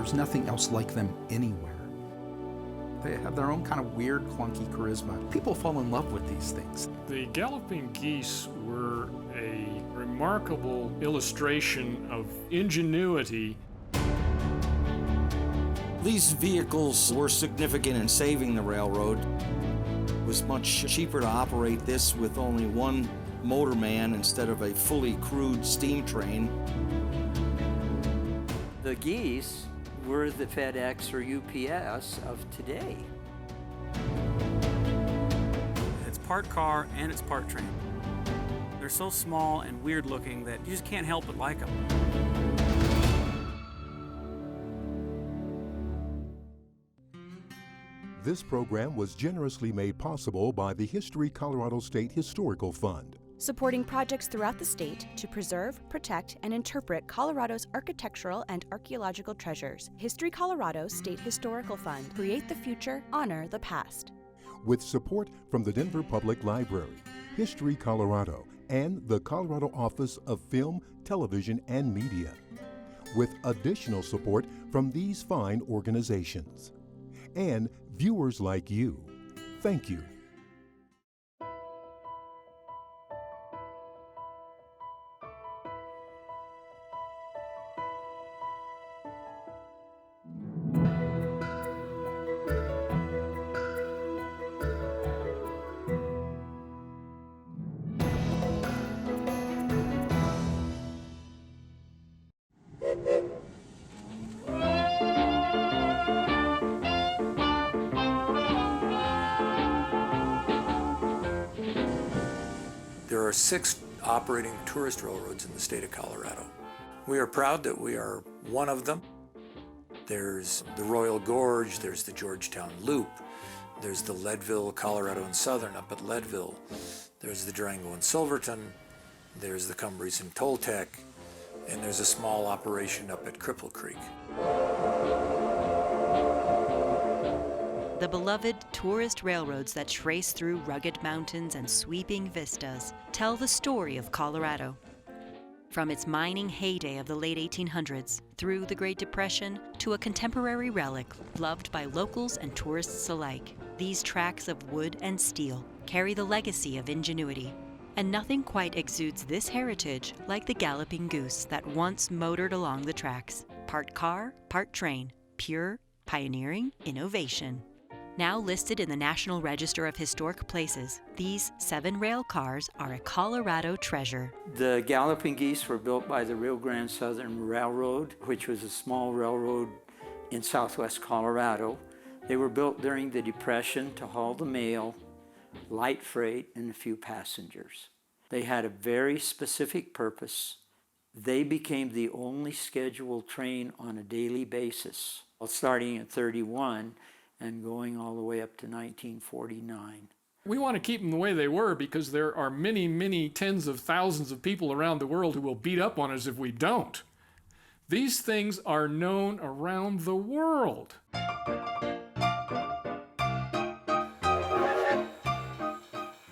There's nothing else like them anywhere. They have their own kind of weird, clunky charisma. People fall in love with these things. The Galloping Geese were a remarkable illustration of ingenuity. These vehicles were significant in saving the railroad. It was much cheaper to operate this with only one motorman instead of a fully crewed steam train. The geese were the FedEx or UPS of today. It's part car and it's part train. They're so small and weird looking that you just can't help but like them. This program was generously made possible by the History Colorado State Historical Fund, supporting projects throughout the state to preserve, protect, and interpret Colorado's architectural and archaeological treasures. History Colorado State Historical Fund. Create the future, honor the past. with support from the Denver Public Library, History Colorado, and the Colorado Office of Film, Television, and Media, with additional support from these fine organizations. And viewers like you. Thank you. There are 6 operating tourist railroads in the state of Colorado. We are proud that we are one of them. There's the Royal Gorge, there's the Georgetown Loop, there's the Leadville, Colorado and Southern up at Leadville, there's the Durango and Silverton, there's the Cumbres and Toltec, and there's a small operation up at Cripple Creek. The beloved tourist railroads that trace through rugged mountains and sweeping vistas tell the story of Colorado. From its mining heyday of the late 1800s, through the Great Depression, to a contemporary relic loved by locals and tourists alike, these tracks of wood and steel carry the legacy of ingenuity. And nothing quite exudes this heritage like the Galloping Goose that once motored along the tracks. Part car, part train, pure, pioneering innovation. Now listed in the National Register of Historic Places, these 7 rail cars are a Colorado treasure. The Galloping Geese were built by the Rio Grand Southern Railroad, which was a small railroad in southwest Colorado. They were built during the Depression to haul the mail, light freight, and a few passengers. They had a very specific purpose. They became the only scheduled train on a daily basis, starting at 31 and going all the way up to 1949. We want to keep them the way they were because there are many, many tens of thousands of people around the world who will beat up on us if we don't. These things are known around the world.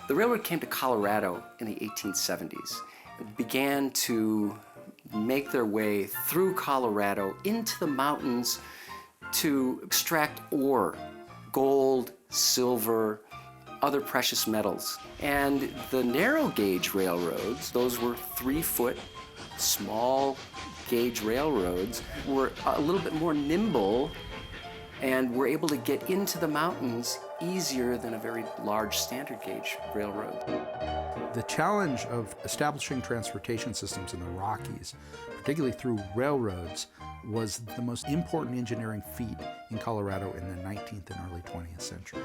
The railroad came to Colorado in the 1870s and began to make their way through Colorado into the mountains to extract ore, gold, silver, other precious metals. And the narrow gauge railroads, those were 3-foot, small gauge railroads, were a little bit more nimble and were able to get into the mountains easier than a very large standard gauge railroad. The challenge of establishing transportation systems in the Rockies, particularly through railroads, was the most important engineering feat in Colorado in the 19th and early 20th centuries.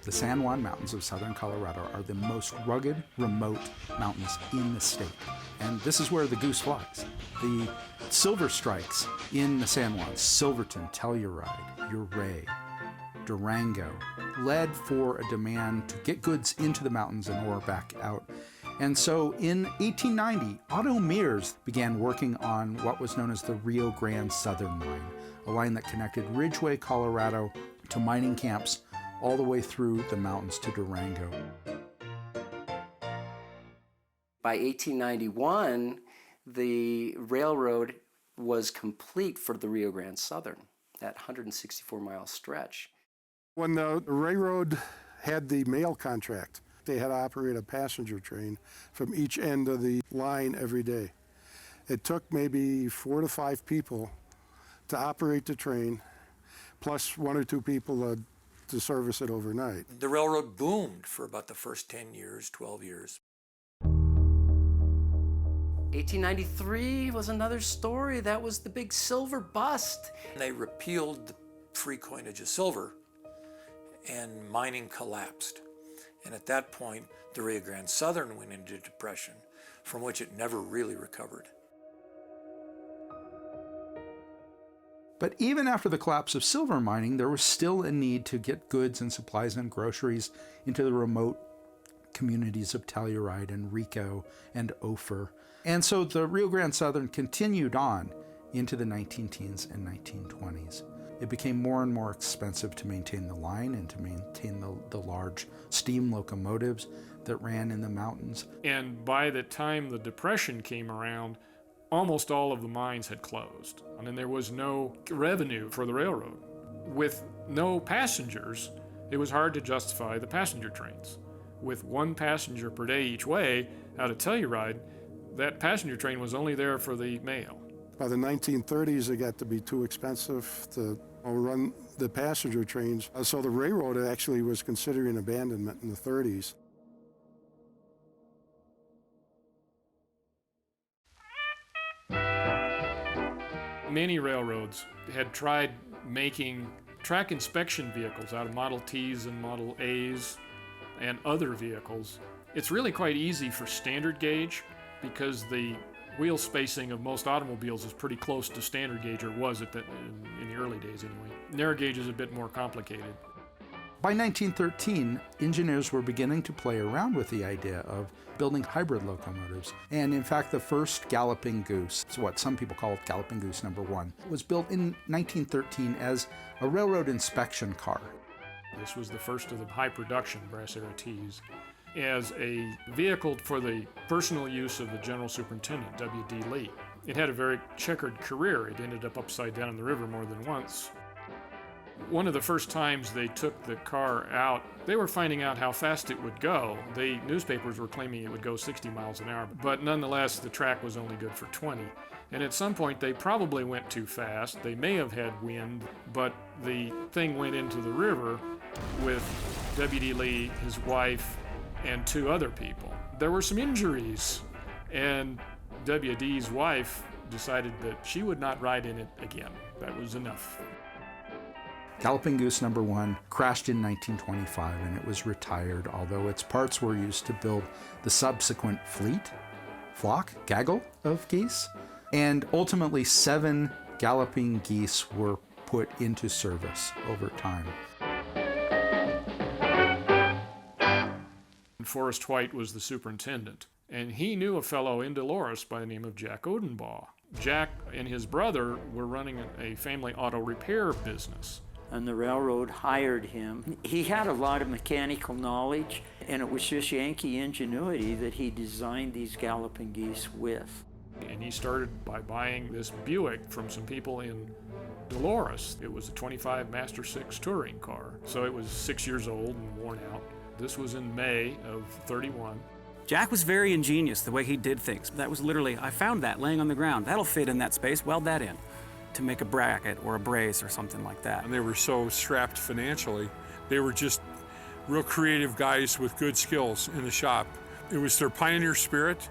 The San Juan Mountains of southern Colorado are the most rugged, remote mountains in the state. And this is where the goose flies. The silver strikes in the San Juan, Silverton, Telluride, Ouray, Durango, led for a demand to get goods into the mountains and ore back out. And so in 1890, Otto Mears began working on what was known as the Rio Grand Southern Line, a line that connected Ridgeway, Colorado to mining camps all the way through the mountains to Durango. By 1891, the railroad was complete for the Rio Grand Southern, that 164-mile stretch. When the railroad had the mail contract, they had to operate a passenger train from each end of the line every day. It took maybe 4 to 5 people to operate the train, plus 1 or 2 people to service it overnight. The railroad boomed for about the first 10 years, 12 years. 1893 was another story. That was the big silver bust. They repealed the free coinage of silver, and mining collapsed. And at that point, the Rio Grand Southern went into depression, from which it never really recovered. But even after the collapse of silver mining, there was still a need to get goods and supplies and groceries into the remote communities of Telluride and Rico and Ophir. And so the Rio Grand Southern continued on into the 19-teens and 1920s. It became more and more expensive to maintain the line and to maintain the large steam locomotives that ran in the mountains. And by the time the Depression came around, almost all of the mines had closed. And then there was no revenue for the railroad. With no passengers, it was hard to justify the passenger trains. With 1 passenger per day each way out of Telluride, that passenger train was only there for the mail. By the 1930s, it got to be too expensive to run the passenger trains. So the railroad actually was considering abandonment in the 30s. Many railroads had tried making track inspection vehicles out of Model Ts and Model As and other vehicles. It's really quite easy for standard gauge because the wheel spacing of most automobiles is pretty close to standard gauge, or was in the early days anyway. Narrow gauge is a bit more complicated. By 1913, engineers were beginning to play around with the idea of building hybrid locomotives. And in fact, the first Galloping Goose, so what some people call Galloping Goose #1, was built in 1913 as a railroad inspection car. This was the first of the high production brass arrow Ts, as a vehicle for the personal use of the General Superintendent, W.D. Lee. It had a very checkered career. It ended up upside down in the river more than once. One of the first times they took the car out, they were finding out how fast it would go. The newspapers were claiming it would go 60 miles an hour, but nonetheless, the track was only good for 20. And at some point, they probably went too fast. They may have had wind, but the thing went into the river with W.D. Lee, his wife, and 2 other people. There were some injuries, and W.D.'s wife decided that she would not ride in it again. That was enough. Galloping Goose #1 crashed in 1925 and it was retired, although its parts were used to build the subsequent gaggle of geese. And ultimately 7 Galloping Geese were put into service over time. Forrest White was the superintendent, and he knew a fellow in Dolores by the name of Jack Odenbaugh. Jack and his brother were running a family auto repair business. And the railroad hired him. He had a lot of mechanical knowledge, and it was just Yankee ingenuity that he designed these Galloping Geese with. And he started by buying this Buick from some people in Dolores. It was a 25 Master 6 touring car, so it was 6 years old and worn out. This was in May of 31. Jack was very ingenious the way he did things. That was literally, I found that laying on the ground. That'll fit in that space, weld that in to make a bracket or a brace or something like that. And they were so strapped financially. They were just real creative guys with good skills in the shop. It was their pioneer spirit.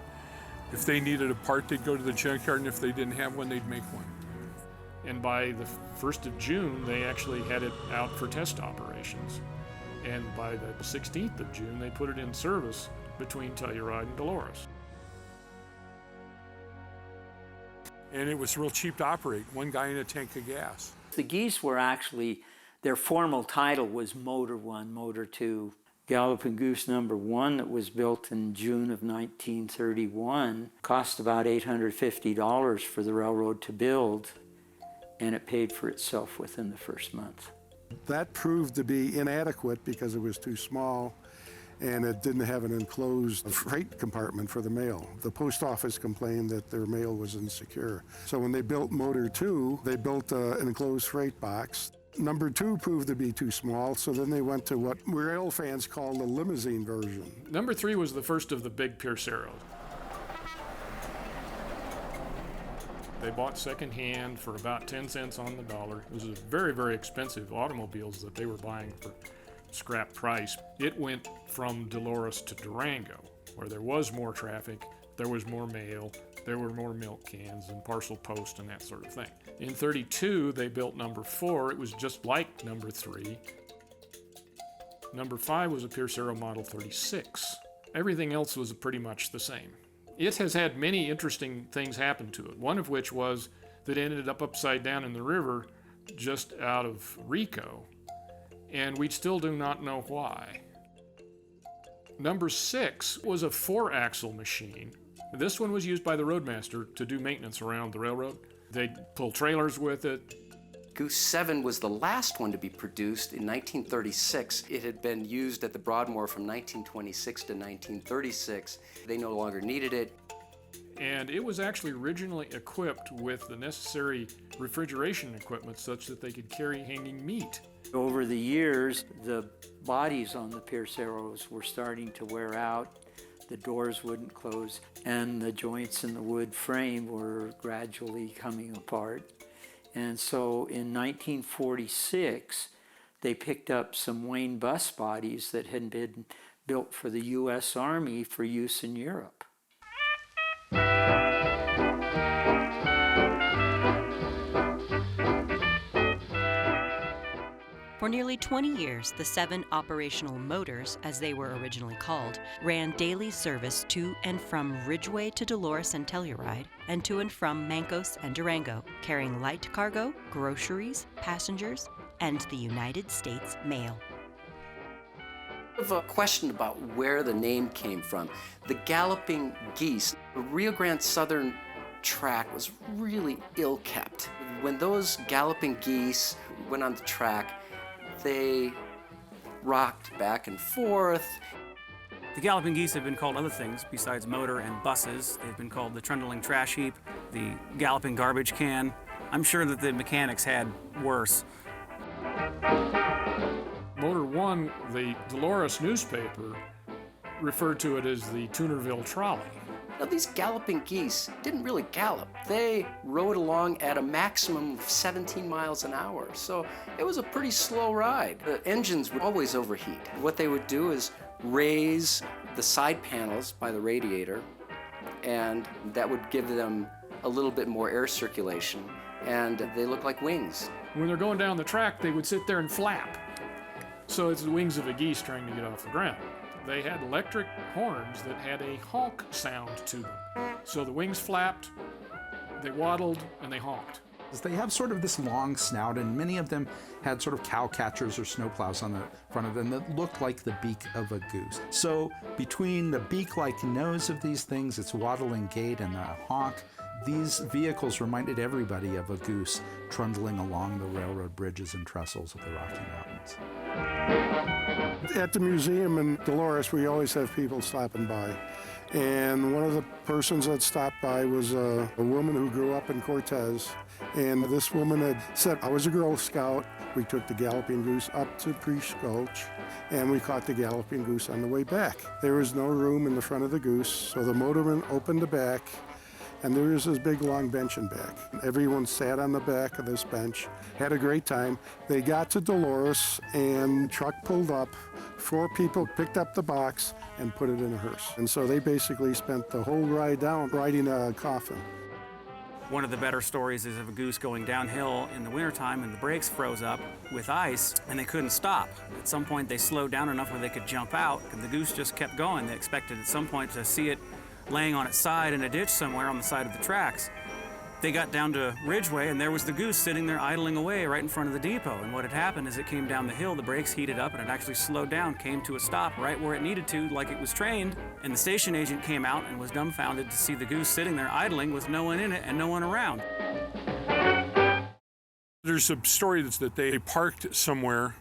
If they needed a part, they'd go to the junkyard, and if they didn't have one, they'd make one. And by the 1st of June, they actually had it out for test operations. And by the 16th of June, they put it in service between Telluride and Dolores. And it was real cheap to operate, 1 guy in a tank of gas. The geese were actually, their formal title was Motor 1, Motor 2. Galloping Goose #1 that was built in June of 1931 cost about $850 for the railroad to build, and it paid for itself within the first month. That proved to be inadequate because it was too small, and it didn't have an enclosed freight compartment for the mail. The post office complained that their mail was insecure. So when they built Motor 2, they built an enclosed freight box. Number 2 proved to be too small, so then they went to what rail fans call the limousine version. Number 3 was the first of the big Pierceros. They bought secondhand for about 10 cents on the dollar. It was a very, very expensive automobiles that they were buying for scrap price. It went from Dolores to Durango, where there was more traffic, there was more mail, there were more milk cans and parcel post and that sort of thing. In 32, they built number 4. It was just like number 3. Number 5 was a Piercero Model 36. Everything else was pretty much the same. It has had many interesting things happen to it, one of which was that it ended up upside down in the river just out of Rico, and we still do not know why. Number 6 was a 4-axle machine. This one was used by the roadmaster to do maintenance around the railroad. They'd pull trailers with it. Goose 7 was the last one to be produced in 1936. It had been used at the Broadmoor from 1926 to 1936. They no longer needed it. And it was actually originally equipped with the necessary refrigeration equipment such that they could carry hanging meat. Over the years, the bodies on the Pierceros were starting to wear out. The doors wouldn't close, and the joints in the wood frame were gradually coming apart. And so in 1946, they picked up some Wayne bus bodies that had been built for the U.S. Army for use in Europe. For nearly 20 years, the 7 operational motors, as they were originally called, ran daily service to and from Ridgeway to Dolores and Telluride, and to and from Mancos and Durango, carrying light cargo, groceries, passengers, and the United States mail. I have a question about where the name came from. The Galloping Geese, the Rio Grand Southern track was really ill-kept. When those Galloping Geese went on the track, they rocked back and forth. The Galloping Geese have been called other things besides motor and buses. They've been called the trundling trash heap, the galloping garbage can. I'm sure that the mechanics had worse. Motor 1, the Dolores newspaper, referred to it as the Tunerville trolley. Now, these Galloping Geese didn't really gallop. They rode along at a maximum of 17 miles an hour, so it was a pretty slow ride. The engines would always overheat. What they would do is raise the side panels by the radiator, and that would give them a little bit more air circulation, and they look like wings. When they're going down the track, they would sit there and flap. So it's the wings of a geese trying to get off the ground. They had electric horns that had a honk sound to them. So the wings flapped, they waddled, and they honked. They have sort of this long snout, and many of them had sort of cow catchers or snowplows on the front of them that looked like the beak of a goose. So between the beak-like nose of these things, its waddling gait, and the honk, these vehicles reminded everybody of a goose trundling along the railroad bridges and trestles of the Rocky Mountains. At the museum in Dolores, we always have people stopping by. And one of the persons that stopped by was a woman who grew up in Cortez. And this woman had said, I was a Girl Scout. We took the Galloping Goose up to Priest Gulch, and we caught the Galloping Goose on the way back. There was no room in the front of the goose, so the motorman opened the back, and there was this big long bench in back. Everyone sat on the back of this bench, had a great time. They got to Dolores, and truck pulled up. 4 people picked up the box and put it in a hearse. And so they basically spent the whole ride down riding a coffin. One of the better stories is of a goose going downhill in the wintertime, and the brakes froze up with ice, and they couldn't stop. At some point, they slowed down enough where they could jump out, and the goose just kept going. They expected at some point to see it laying on its side in a ditch somewhere on the side of the tracks. They got down to Ridgeway, and there was the goose sitting there idling away right in front of the depot. And what had happened is it came down the hill, the brakes heated up, and it actually slowed down, came to a stop right where it needed to, like it was trained. And the station agent came out and was dumbfounded to see the goose sitting there idling with no one in it and no one around. There's a story that they parked somewhere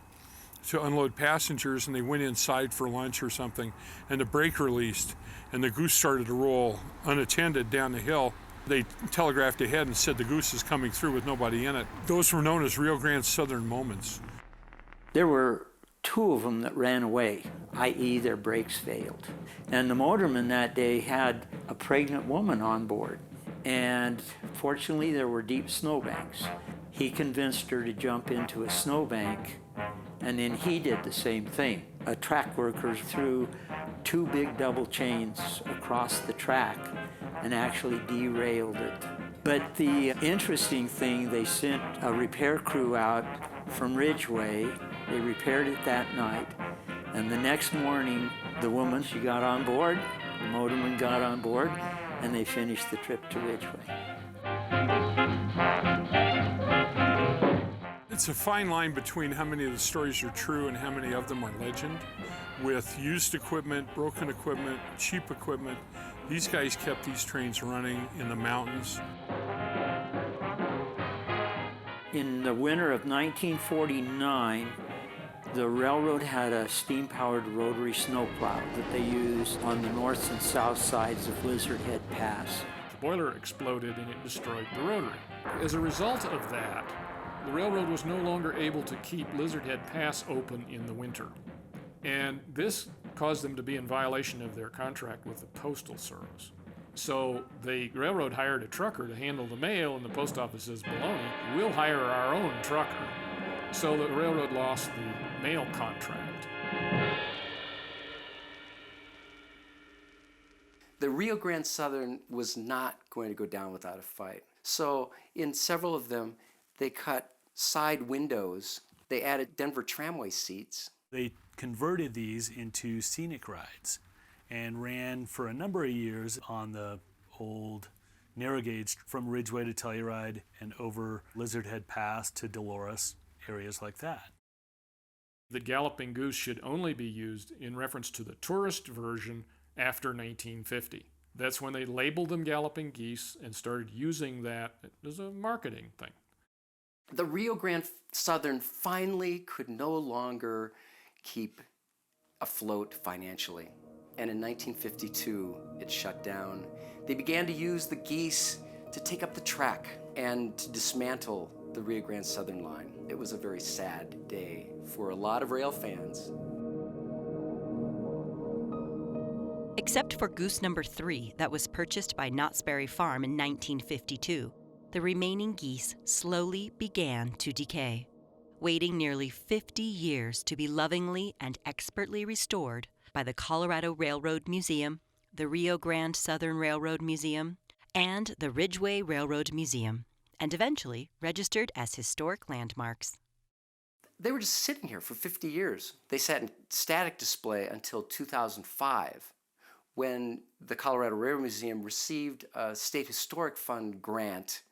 to unload passengers, and they went inside for lunch or something, and the brake released, and the goose started to roll unattended down the hill. They telegraphed ahead and said the goose is coming through with nobody in it. Those were known as Rio Grand Southern moments. There were 2 of them that ran away, i.e. their brakes failed. And the motorman that day had a pregnant woman on board. And fortunately, there were deep snowbanks. He convinced her to jump into a snowbank, and then he did the same thing. A track worker threw 2 big double chains across the track and actually derailed it. But the interesting thing, they sent a repair crew out from Ridgeway. They repaired it that night, and the next morning, the woman, she got on board, the motorman got on board, and they finished the trip to Ridgeway. It's a fine line between how many of the stories are true and how many of them are legend. With used equipment, broken equipment, cheap equipment, these guys kept these trains running in the mountains. In the winter of 1949, the railroad had a steam-powered rotary snowplow that they used on the north and south sides of Lizard Head Pass. The boiler exploded and it destroyed the rotary. As a result of that, the railroad was no longer able to keep Lizard Head Pass open in the winter. And this caused them to be in violation of their contract with the Postal Service. So the railroad hired a trucker to handle the mail, and the post office says, baloney, we'll hire our own trucker. So the railroad lost the mail contract. The Rio Grand Southern was not going to go down without a fight. So in several of them, they cut side windows. They added Denver tramway seats. They converted these into scenic rides and ran for a number of years on the old narrow gauge from Ridgeway to Telluride and over Lizard Head Pass to Dolores, areas like that. The Galloping Goose should only be used in reference to the tourist version after 1950. That's when they labeled them Galloping Geese and started using that as a marketing thing. The Rio Grand Southern finally could no longer keep afloat financially. And in 1952, it shut down. They began to use the geese to take up the track and to dismantle the Rio Grand Southern line. It was a very sad day for a lot of rail fans. Except for Goose number 3 that was purchased by Knott's Berry Farm in 1952, the remaining geese slowly began to decay. Waiting nearly 50 years to be lovingly and expertly restored by the Colorado Railroad Museum, the Rio Grand Southern Railroad Museum, and the Ridgeway Railroad Museum, and eventually registered as historic landmarks. They were just sitting here for 50 years. They sat in static display until 2005, when the Colorado Railroad Museum received a State Historic Fund grant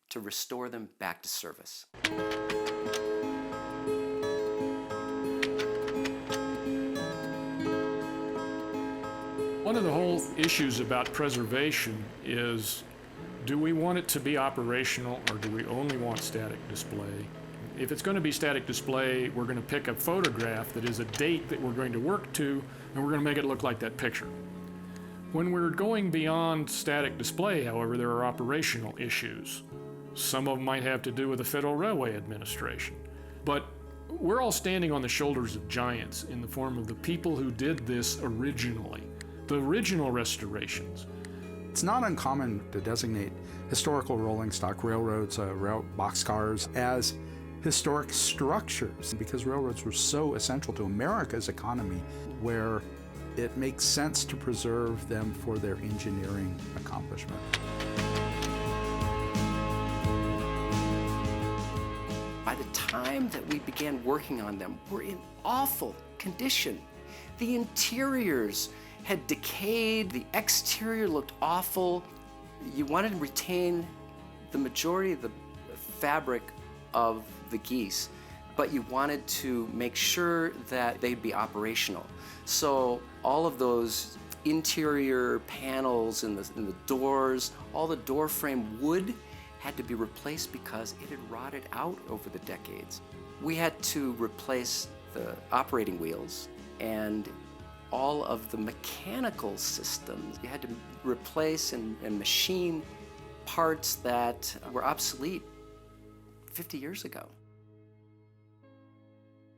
to restore them back to service. One of the whole issues about preservation is, do we want it to be operational or do we only want static display? If it's going to be static display, we're going to pick a photograph that is a date that we're going to work to, and we're going to make it look like that picture. When we're going beyond static display, however, there are operational issues. Some of them might have to do with the Federal Railway Administration. But we're all standing on the shoulders of giants in the form of the people who did this originally, the original restorations. It's not uncommon to designate historical rolling stock railroads, boxcars, as historic structures because railroads were so essential to America's economy, where it makes sense to preserve them for their engineering accomplishment. By the time that we began working on them, were in awful condition. The interiors had decayed, the exterior looked awful. You wanted to retain the majority of the fabric of the geese, but you wanted to make sure that they'd be operational. So all of those interior panels and the doors, all the door frame wood had to be replaced because it had rotted out over the decades. We had to replace the operating wheels and all of the mechanical systems. You had to replace and machine parts that were obsolete 50 years ago.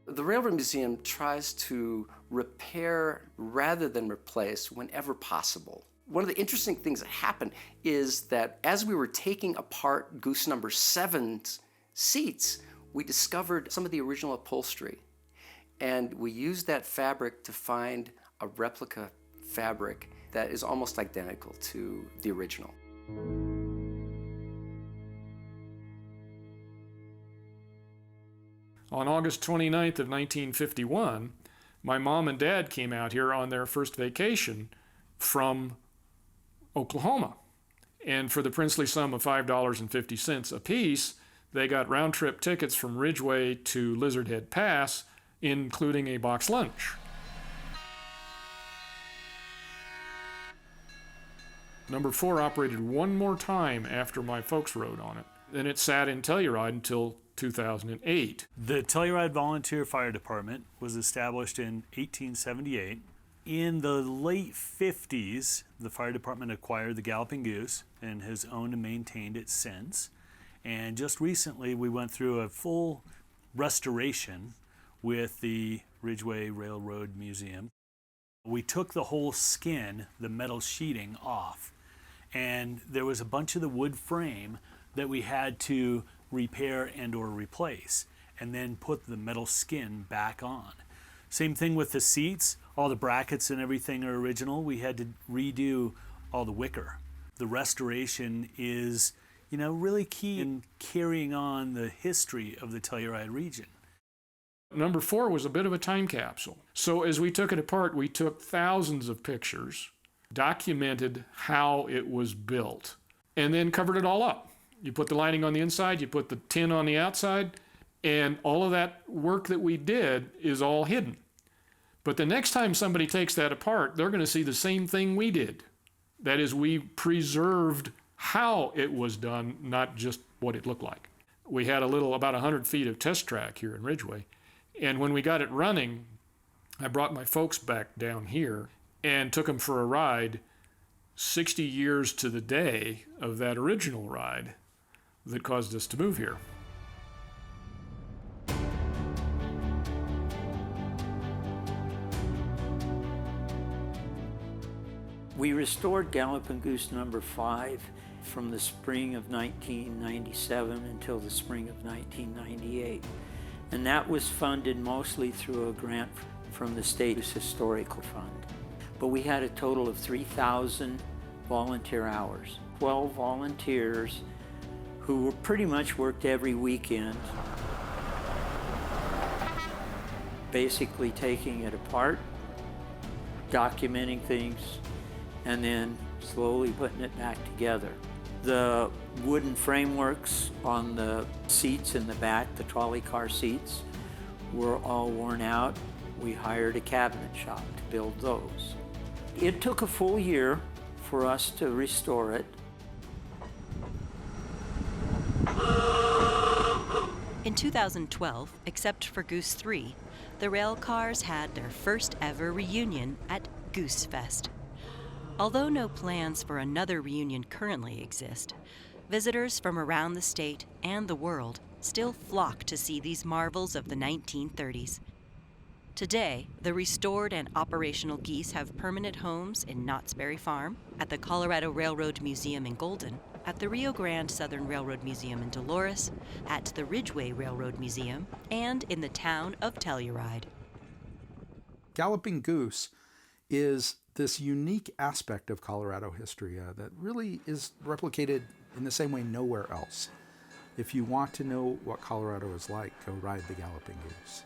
The Railroad Museum tries to repair rather than replace whenever possible. One of the interesting things that happened is that as we were taking apart Goose number 7's seats, we discovered some of the original upholstery. And we used that fabric to find a replica fabric that is almost identical to the original. On August 29th of 1951, my mom and dad came out here on their first vacation from Oklahoma. And for the princely sum of $5.50 apiece, they got round-trip tickets from Ridgeway to Lizard Head Pass, including a box lunch. Number 4 operated one more time after my folks rode on it. Then it sat in Telluride until 2008. The Telluride Volunteer Fire Department was established in 1878. In the late 50s, the fire department acquired the Galloping Goose and has owned and maintained it since. And just recently, we went through a full restoration with the Ridgeway Railroad Museum. We took the whole skin, the metal sheeting, off, and there was a bunch of the wood frame that we had to repair and or replace, and then put the metal skin back on. Same thing with the seats. All the brackets and everything are original. We had to redo all the wicker. The restoration is, really key in carrying on the history of the Telluride region. Number 4 was a bit of a time capsule. So as we took it apart, we took thousands of pictures, documented how it was built, and then covered it all up. You put the lining on the inside, you put the tin on the outside, and all of that work that we did is all hidden. But the next time somebody takes that apart, they're going to see the same thing we did. That is, we preserved how it was done, not just what it looked like. We had about 100 feet of test track here in Ridgeway. And when we got it running, I brought my folks back down here and took them for a ride 60 years to the day of that original ride that caused us to move here. We restored Galloping Goose number 5 from the spring of 1997 until the spring of 1998. And that was funded mostly through a grant from the state's historical fund. But we had a total of 3,000 volunteer hours, 12 volunteers who were pretty much worked every weekend, basically taking it apart, documenting things, and then slowly putting it back together. The wooden frameworks on the seats in the back, the trolley car seats, were all worn out. We hired a cabinet shop to build those. It took a full year for us to restore it. In 2012, except for Goose 3, the railcars had their first ever reunion at Goose Fest. Although no plans for another reunion currently exist, visitors from around the state and the world still flock to see these marvels of the 1930s. Today, the restored and operational geese have permanent homes in Knott's Berry Farm, at the Colorado Railroad Museum in Golden, at the Rio Grand Southern Railroad Museum in Dolores, at the Ridgeway Railroad Museum, and in the town of Telluride. Galloping Goose is this unique aspect of Colorado history that really is replicated in the same way nowhere else. If you want to know what Colorado is like, go ride the Galloping Goose.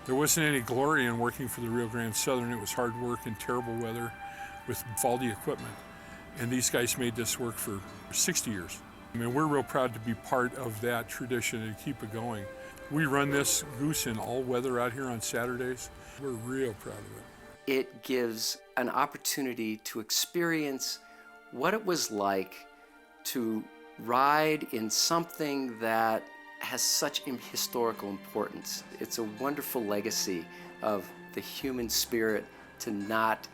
There wasn't any glory in working for the Rio Grand Southern. It was hard work in terrible weather with faulty equipment. And these guys made this work for 60 years. I mean, we're real proud to be part of that tradition and keep it going. We run this goose in all weather out here on Saturdays. We're real proud of it. It gives an opportunity to experience what it was like to ride in something that has such historical importance. It's a wonderful legacy of the human spirit to not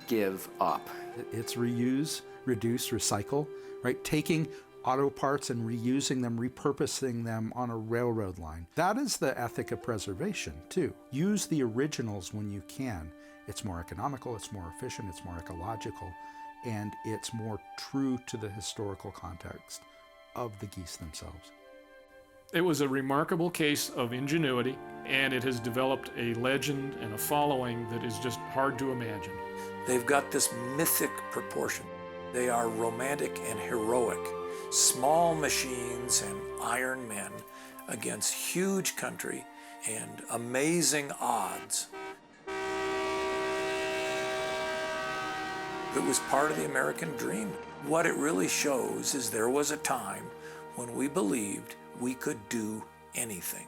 give up. It's reuse, reduce, recycle, right? Taking auto parts and reusing them, repurposing them on a railroad line. That is the ethic of preservation, too. Use the originals when you can. It's more economical, it's more efficient, it's more ecological, and it's more true to the historical context of the geese themselves. It was a remarkable case of ingenuity, and it has developed a legend and a following that is just hard to imagine. They've got this mythic proportion. They are romantic and heroic, small machines and iron men against huge country and amazing odds. It was part of the American dream. What it really shows is there was a time when we believed we could do anything.